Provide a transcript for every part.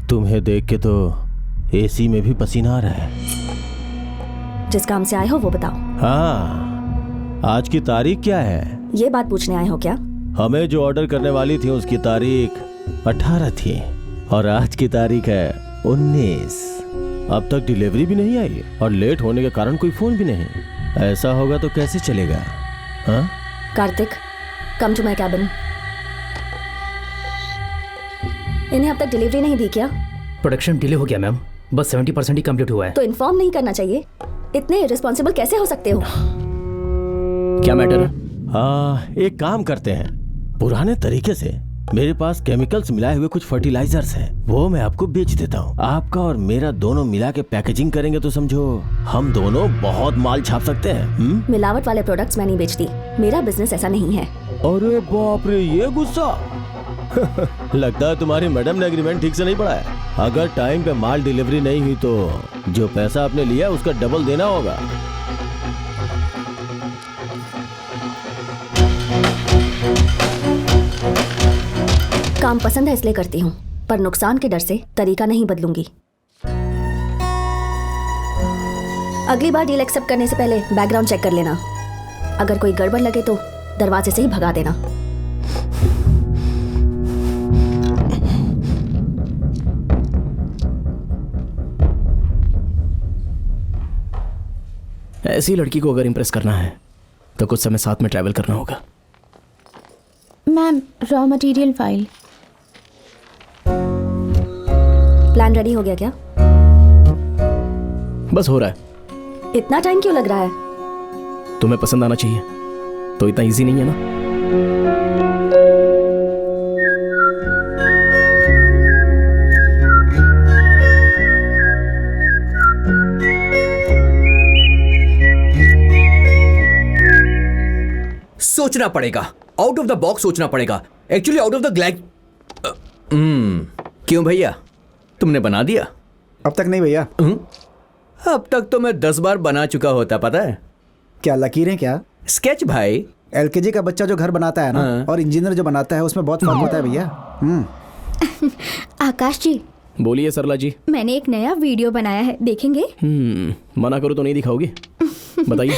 तुम्हें देख के तो एसी में भी पसीना आ रहा है। जिस काम से आए हो वो बताओ। हाँ, आज की तारीख क्या है? ये बात पूछने आए हो क्या? हमें जो ऑर्डर करने वाली थी उसकी तारीख 18 थी और आज की तारीख है 19। अब तक डिलीवरी भी नहीं आई और लेट होने के कारण कोई फोन भी नहीं। ऐसा होगा तो कैसे चलेगा? हाँ? Kartik, come to my cabin. इन्हें अब तक डिलीवरी नहीं दी क्या? प्रोडक्शन डिले हो गया मैम, बस 70% ही कंप्लीट हुआ है। तो इन्फॉर्म नहीं करना चाहिए। इतने इररिस्पॉन्सिबल कैसे हो सकते हो? क्या मैटर है? हाँ, एक काम करते हैं, पुराने तरीके से मेरे पास केमिकल्स मिलाए हुए कुछ फर्टिलाइजर्स हैं, वो मैं आपको बेच देता हूँ। आपका और मेरा दोनों मिला के पैकेजिंग करेंगे तो समझो हम दोनों बहुत माल छाप सकते हैं। मिलावट वाले प्रोडक्ट्स मैं नहीं बेचती, मेरा बिजनेस ऐसा नहीं है। अरे बाप रे, ये गुस्सा लगता है तुम्हारी मैडम ने एग्रीमेंट ठीक से नहीं पढ़ा है। अगर टाइम पे माल डिलीवरी नहीं हुई तो जो पैसा आपने लिया उसका डबल देना होगा। काम पसंद है इसलिए करती हूँ, पर नुकसान के डर से तरीका नहीं बदलूंगी। अगली बार डील एक्सेप्ट करने से पहले बैकग्राउंड चेक कर लेना। अगर कोई गड़बड़ लगे तो दरवाजे से ही भगा देना। ऐसी लड़की को अगर इम्प्रेस करना है तो कुछ समय साथ में ट्रैवल करना होगा। Ma'am, raw material file. Plan ready हो गया क्या? बस हो रहा है। इतना टाइम क्यों लग रहा है? तुम्हें पसंद आना चाहिए, तो इतना इजी नहीं है ना। सोचना पड़ेगा, आउट ऑफ द बॉक्स सोचना पड़ेगा। एक्चुअली आउट ऑफ द ग्लैग। क्यों भैया, तुमने बना दिया? अब तक नहीं भैया। अब तक तो मैं 10 बार बना चुका होता, पता है। क्या लकीरें? क्या स्केच भाई? एलकेजी का बच्चा जो घर बनाता है ना, और इंजीनियर जो बनाता है, उसमें बहुत फर्क होता है भैया। आकाश जी, बोलिए सरला जी। मैंने एक नया वीडियो बनाया है, देखेंगे? मना करो तो नहीं दिखाओगी? बताइए।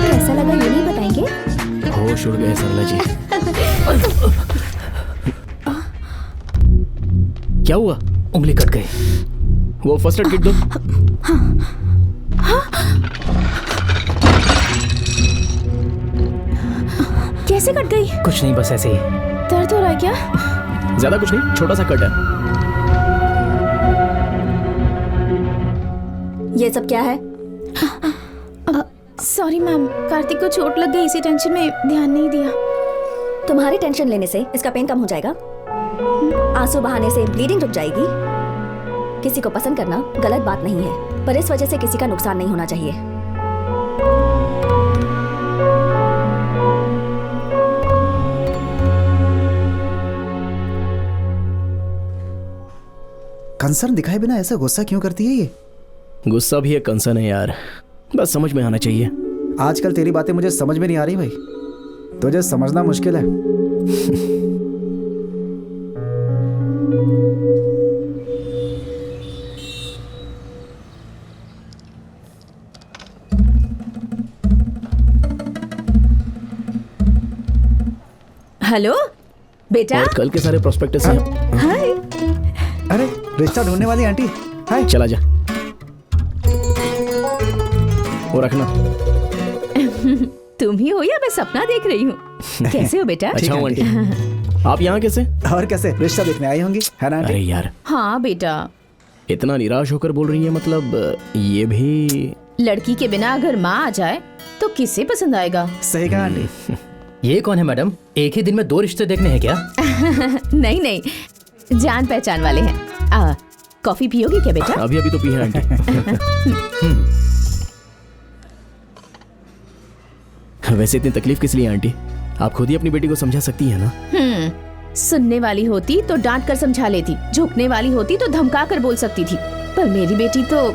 कैसा लगा ये नहीं बताएंगे? होश उड़ गए सरला जी। क्या हुआ? उंगली कट गई। वो फर्स्ट एड किट दो। कैसे कट गई? कुछ नहीं, बस ऐसे ही। दर्द हो रहा है क्या? ज्यादा कुछ नहीं, छोटा सा कट है। ये सब क्या है? सॉरी मैम, कार्तिक को चोट लग गई, इसी टेंशन में ध्यान नहीं दिया। तुम्हारी टेंशन लेने से इसका पेन कम हो जाएगा, आंसू बहाने से ब्लीडिंग रुक जाएगी। किसी को पसंद करना गलत बात नहीं है, पर इस वजह से किसी का नुकसान नहीं होना चाहिए। कंसर्न दिखाए बिना ऐसा गुस्सा क्यों करती है ये? गुस्सा भी एक कंसर्न है यार, बस समझ में आना चाहिए। आजकल तेरी बातें मुझे समझ में नहीं आ रही भाई, तुझे समझना मुश्किल है। हेलो बेटा। और कल के सारे प्रोस्पेक्टस हैं। हाय। अरे रिश्ता ढूंढने वाली आंटी। हाय। चला जा, वो रखना। तुम ही हो या मैं सपना देख रही हूँ? कैसे हो बेटा? अच्छा हूँ आंटी। आप यहाँ कैसे? और कैसे, रिश्ता देखने आई होंगी, है ना आंटी? अरे यार, हाँ बेटा। इतना निराश होकर बोल रही है, मतलब ये भी। लड़की के बिना अगर माँ आ जाए तो किसे पसंद आएगा? सही कहा आंटी। ये कौन है मैडम? एक ही दिन में 2 रिश्ते देखने हैं क्या? नहीं नहीं, जान पहचान वाले हैं। कॉफी पियोगे क्या बेटा? अभी अभी तो पी है आंटी। वैसे इतनी तकलीफ किस लिए आंटी? आप खुद ही अपनी बेटी को समझा सकती हैं ना। सुनने वाली होती तो डांट कर समझा लेती, झुकने वाली होती तो धमका कर बोल सकती थी, पर मेरी बेटी तो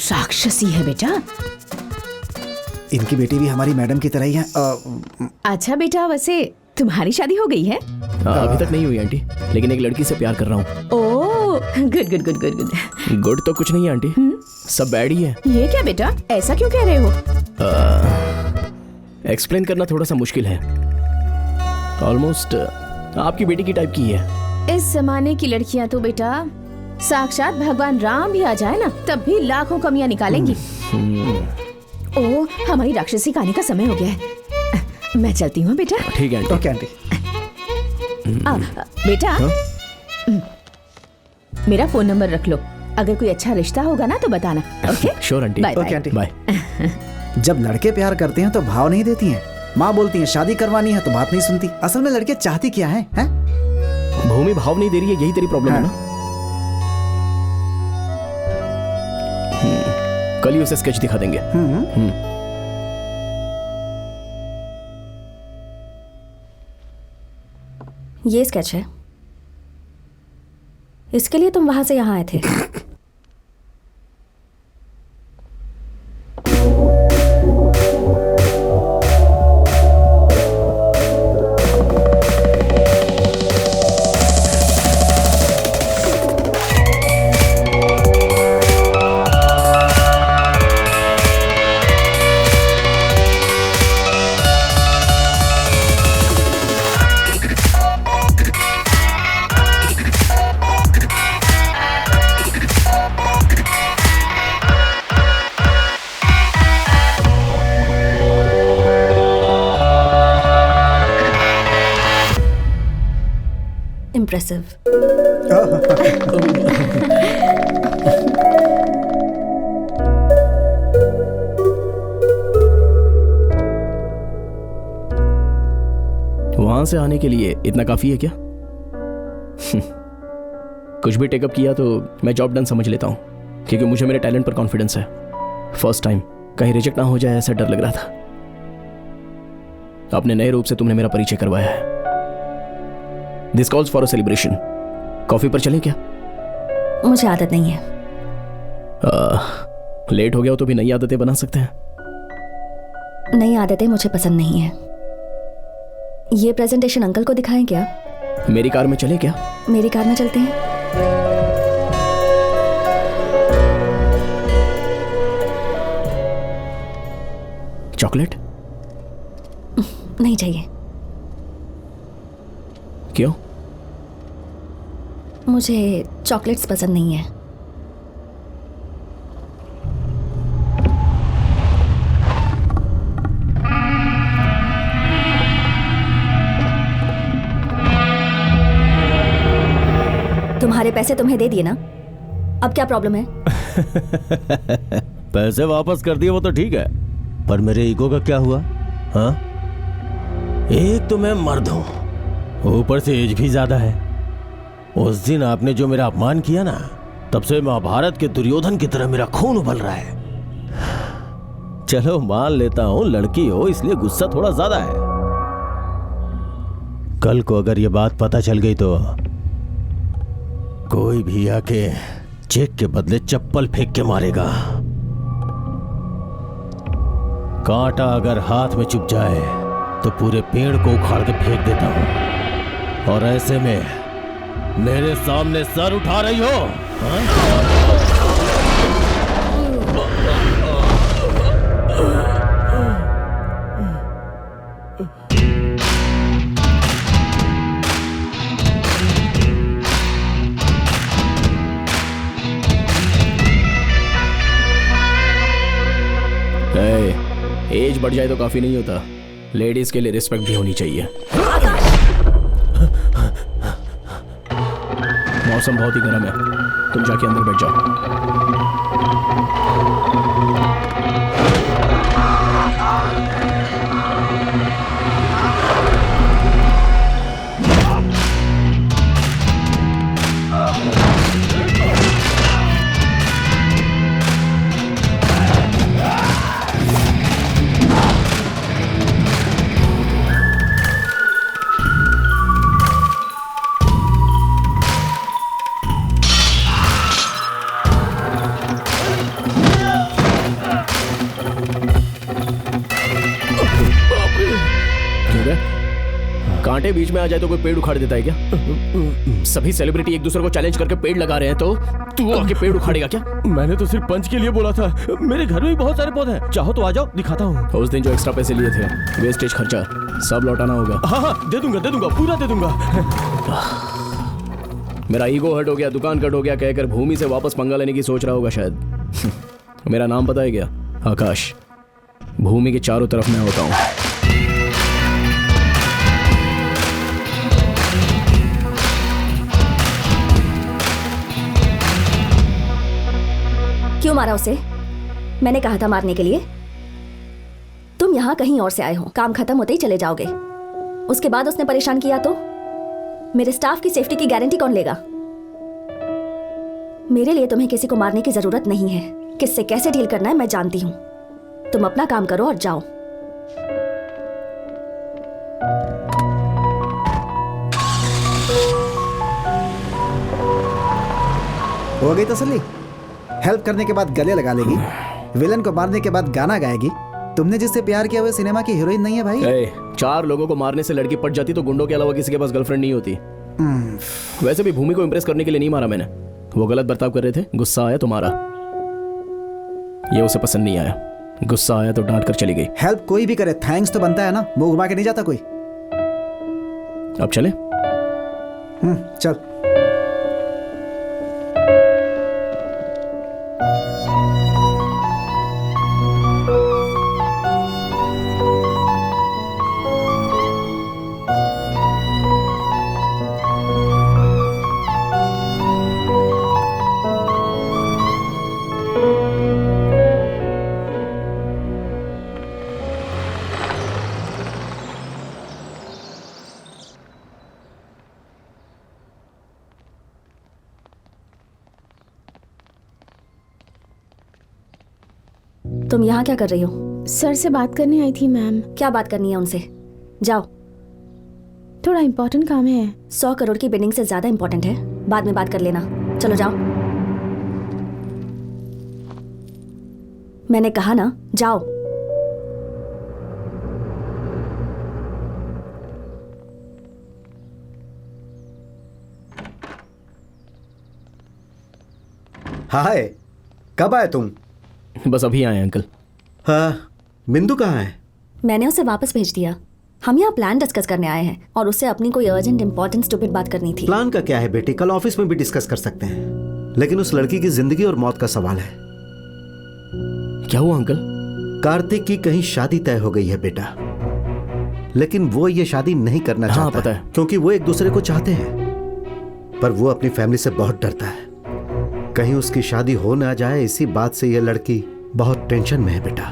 राक्षसी है बेटा। इनकी बेटी भी हमारी मैडम की तरह ही है। अच्छा बेटा, वैसे तुम्हारी शादी हो गई है? अभी तक नहीं हुई आंटी, लेकिन एक लड़की से प्यार कर रहा हूँ। Oh, good good good good good. Good तो कुछ नहीं है आंटी, सब बैड ही है। ये क्या बेटा, ऐसा क्यों कह रहे हो? एक्सप्लेन करना थोड़ा सा मुश्किल है। ऑलमोस्ट आपकी बेटी की टाइप की है। इस जमाने की लड़कियां तो बेटा साक्षात भगवान राम भी आ जाए ना तब भी लाखों कमियां निकालेंगी। ओह, हमारी राक्षसी कहानी का समय हो गया है, मैं चलती हूँ बेटा। ठीक है आंटी। Okay aunty. बेटा, मेरा फोन नंबर रख लो, अगर कोई अच्छा रिश्ता होगा ना तो बताना। Okay sure aunty. Bye okay aunty. Bye. जब लड़के प्यार करते हैं तो भाव नहीं देती हैं। माँ बोलती है शादी करवानी है तो बात नहीं सुनती। असल में लड़के चाहती क्या है, हैं? भूमि भाव नहीं दे रही है, यही तेरी प्रॉब्लम है ना। कल ही उसे स्केच दिखा देंगे। ये स्केच है, इसके लिए तुम वहां से यहाँ आए थे। Impressive. वहां से आने के लिए इतना काफी है क्या? कुछ भी टेकअप किया तो मैं जॉब डन समझ लेता हूं, क्योंकि मुझे मेरे टैलेंट पर कॉन्फिडेंस है। फर्स्ट टाइम कहीं रिजेक्ट ना हो जाए ऐसा डर लग रहा था। अपने नए रूप से तुमने मेरा परिचय करवाया है। This calls for a celebration. Coffee पर चलें क्या? मुझे आदत नहीं है। लेट हो गया हो तो भी नई आदतें बना सकते हैं। नई आदतें मुझे पसंद नहीं है। ये प्रेजेंटेशन अंकल को दिखाएं क्या? मेरी कार में चलें क्या? मेरी कार में चलते हैं। चॉकलेट? नहीं चाहिए। क्यों? मुझे चॉकलेट्स पसंद नहीं है। तुम्हारे पैसे तुम्हें दे दिए ना, अब क्या प्रॉब्लम है? पैसे वापस कर दिए वो तो ठीक है, पर मेरे ईगो का क्या हुआ? हाँ, एक तो मैं मर्द हूं, ऊपर से एज भी ज्यादा है। उस दिन आपने जो मेरा अपमान किया ना, तब से महाभारत के दुर्योधन की तरह मेरा खून उबल रहा है। चलो मान लेता हूं लड़की हो इसलिए गुस्सा थोड़ा ज्यादा है। कल को अगर ये बात पता चल गई तो कोई भी आके चेक के बदले चप्पल फेंक के मारेगा। कांटा अगर हाथ में चुभ जाए तो पूरे पेड़ को उखाड़ के फेंक देता हूं, और ऐसे में मेरे सामने सर उठा रही हो? एज बढ़ जाए तो काफी नहीं होता, लेडीज के लिए रिस्पेक्ट भी होनी चाहिए। मौसम बहुत ही गर्म है, तुम जाके अंदर बैठ जाओ। कांटे बीच में आ जाए तो कोई पेड़ उखाड़ देता है क्या? सभी सेलिब्रिटी एक दूसरे को चैलेंज करके पेड़ लगा रहे हैं, तो तू आके पेड़ उखाड़ेगा क्या? मैंने तो सिर्फ पंच के लिए बोला था। मेरे घर में भी बहुत सारे पौधे हैं, चाहो तो आ जाओ, दिखाता हूँ। उस दिन जो एक्स्ट्रा पैसे लिए थे, वेस्टेज खर्चा सब लौटाना होगा। हाँ, दे दूंगा, पूरा दे दूंगा। मेरा ईगो हर्ट हो गया, दुकान कट हो गया कहकर भूमि से वापस पंगा लेने की सोच रहा होगा शायद। मेरा नाम पता है क्या? आकाश। भूमि के चारों तरफ मैं होता हूँ। क्यों मारा उसे? मैंने कहा था मारने के लिए। तुम यहाँ कहीं और से आए हो, काम खत्म होते ही चले जाओगे। उसके बाद उसने परेशान किया तो मेरे स्टाफ की सेफ्टी की गारंटी कौन लेगा? मेरे लिए तुम्हें किसी को मारने की जरूरत नहीं है। किससे कैसे डील करना है मैं जानती हूँ। तुम अपना काम करो और जाओ। हो गई तसल्ली? हेल्प करने के बाद गले लगा लेगी, विलन को मारने के बाद गाना गाएगी। तुमने जिससे प्यार किया वो सिनेमा की हीरोइन नहीं है भाई। 4 लोगों को मारने से लड़की पट जाती तो गुंडों के अलावा किसी के पास गर्लफ्रेंड नहीं होती। वैसे भी भूमि को इंप्रेस करने के लिए नहीं मारा मैंने। वो गलत बर्ताव कर रहे थे, गुस्सा आया तो मारा। ये उसे पसंद नहीं आया, गुस्सा आया तो डांट कर चली गई। हेल्प कोई भी करे थैंक्स तो बनता है ना, मुंह घुमा के नहीं जाता कोई। अब चले? चल। तुम यहाँ क्या कर रही हो? सर से बात करने आई थी मैम। क्या बात करनी है उनसे? जाओ। थोड़ा इम्पोर्टेंट काम है। 100 करोड़ की बिल्डिंग से ज्यादा इम्पोर्टेंट है, बाद में बात कर लेना। चलो जाओ। मैंने कहा ना, जाओ। हाय, कब आए तुम? बस अभी आए अंकल। हाँ, बिंदु कहाँ है? मैंने उसे वापस भेज दिया। हम यहाँ प्लान डिस्कस करने आए हैं और उससे अपनी कोई अर्जेंट इंपॉर्टेंट स्टूपिड बात करनी थी। प्लान का क्या है बेटी, कल ऑफिस में भी डिस्कस कर सकते हैं, लेकिन उस लड़की की जिंदगी और मौत का सवाल है। क्या हुआ अंकल? कार्तिक की कहीं शादी तय हो गई है बेटा, लेकिन वो ये शादी नहीं करना हाँ, चाहता पता है। क्योंकि वो एक दूसरे को चाहते हैं, पर वो अपनी फैमिली से बहुत डरता है। कहीं उसकी शादी हो ना जाए, इसी बात से ये लड़की बहुत टेंशन में है बेटा।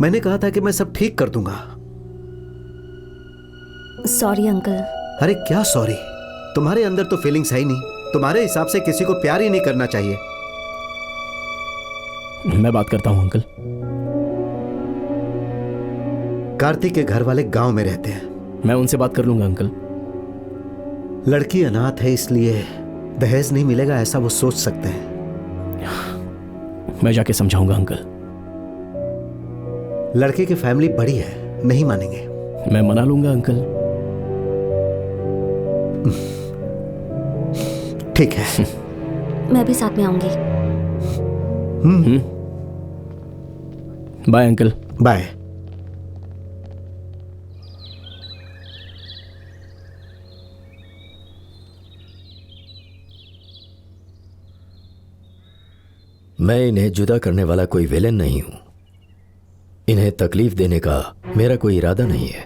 मैंने कहा था कि मैं सब ठीक कर दूंगा। Sorry uncle. अरे क्या सॉरी, तुम्हारे अंदर तो फीलिंग्स है ही नहीं। तुम्हारे हिसाब से किसी को प्यार ही नहीं करना चाहिए। मैं बात करता हूँ अंकल। कार्तिक के घर वाले गांव में रहते हैं। मैं उनसे बात कर लूंगा अंकल। लड़की अनाथ है, इसलिए दहेज नहीं मिलेगा ऐसा वो सोच सकते हैं। मैं जाके समझाऊंगा अंकल। लड़के की फैमिली बड़ी है, नहीं मानेंगे। मैं मना लूंगा अंकल। ठीक है। मैं भी साथ में आऊंगी। Bye uncle. बाय। मैं इन्हें जुदा करने वाला कोई विलेन नहीं हूं। इन्हें तकलीफ देने का मेरा कोई इरादा नहीं है,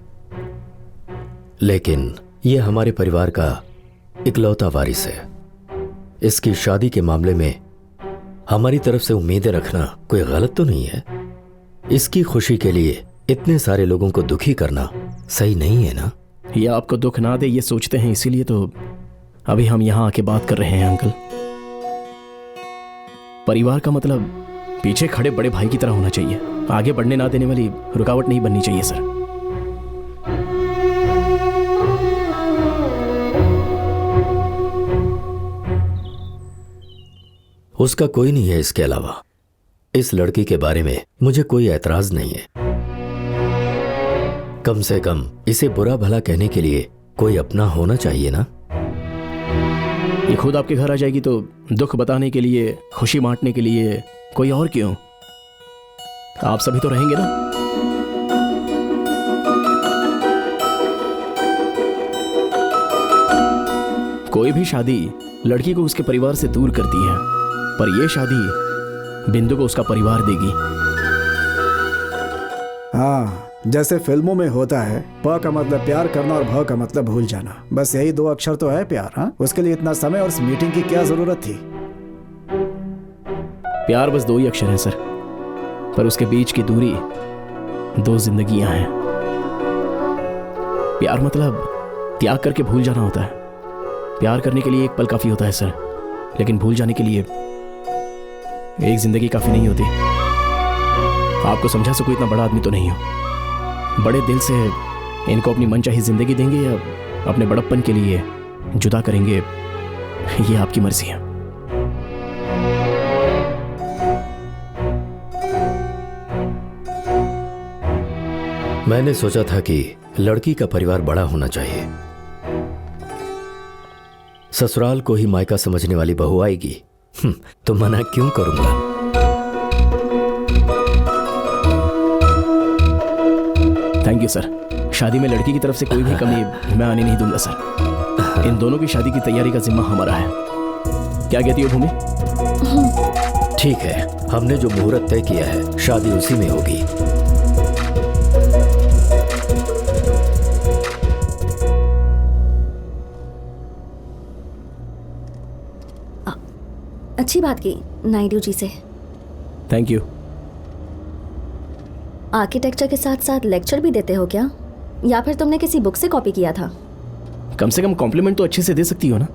लेकिन यह हमारे परिवार का इकलौता वारिस है। इसकी शादी के मामले में हमारी तरफ से उम्मीदें रखना कोई गलत तो नहीं है। इसकी खुशी के लिए इतने सारे लोगों को दुखी करना सही नहीं है ना? ये आपको दुख ना दे ये सोचते हैं, इसीलिए तो अभी हम यहाँ आके बात कर रहे हैं अंकल। परिवार का मतलब पीछे खड़े बड़े भाई की तरह होना चाहिए, आगे बढ़ने ना देने वाली रुकावट नहीं बननी चाहिए सर। उसका कोई नहीं है इसके अलावा। इस लड़की के बारे में मुझे कोई ऐतराज नहीं है। कम से कम इसे बुरा भला कहने के लिए कोई अपना होना चाहिए ना। ये खुद आपके घर आ जाएगी तो दुख बताने के लिए, खुशी बांटने के लिए कोई और क्यों? आप सभी तो रहेंगे ना। कोई भी शादी लड़की को उसके परिवार से दूर करती है, पर यह शादी बिंदु को उसका परिवार देगी। हाँ, जैसे फिल्मों में होता है, प का मतलब प्यार करना और भ का मतलब भूल जाना। बस यही 2 अक्षर तो है प्यार। हाँ, उसके लिए इतना समय और इस मीटिंग की क्या जरूरत थी? प्यार बस 2 ही अक्षर हैं सर, पर उसके बीच की दूरी 2 जिंदगियां हैं। प्यार मतलब त्याग करके भूल जाना होता है। प्यार करने के लिए एक पल काफी होता है सर, लेकिन भूल जाने के लिए एक जिंदगी काफी नहीं होती। आपको समझा सकूं इतना बड़ा आदमी तो नहीं हो। बड़े दिल से इनको अपनी मनचाही जिंदगी देंगे या अपने बड़प्पन के लिए जुदा करेंगे, ये आपकी मर्जी है। मैंने सोचा था कि लड़की का परिवार बड़ा होना चाहिए। ससुराल को ही मायका समझने वाली बहू आएगी तो मना क्यों करूंगा। Thank you sir. शादी में लड़की की तरफ से कोई भी कमी मैं आने नहीं दूंगा सर। इन दोनों की शादी की तैयारी का जिम्मा हमारा है। क्या कहती हो भूमि? ठीक है, हमने जो मुहूर्त तय किया है शादी उसी में होगी। अच्छी बात की नायडू जी से। Thank you. आर्किटेक्चर के साथ साथ लेक्चर भी देते हो क्या, या फिर तुमने किसी बुक से कॉपी किया था? कम से कम कॉम्प्लीमेंट तो अच्छे से दे सकती हो ना।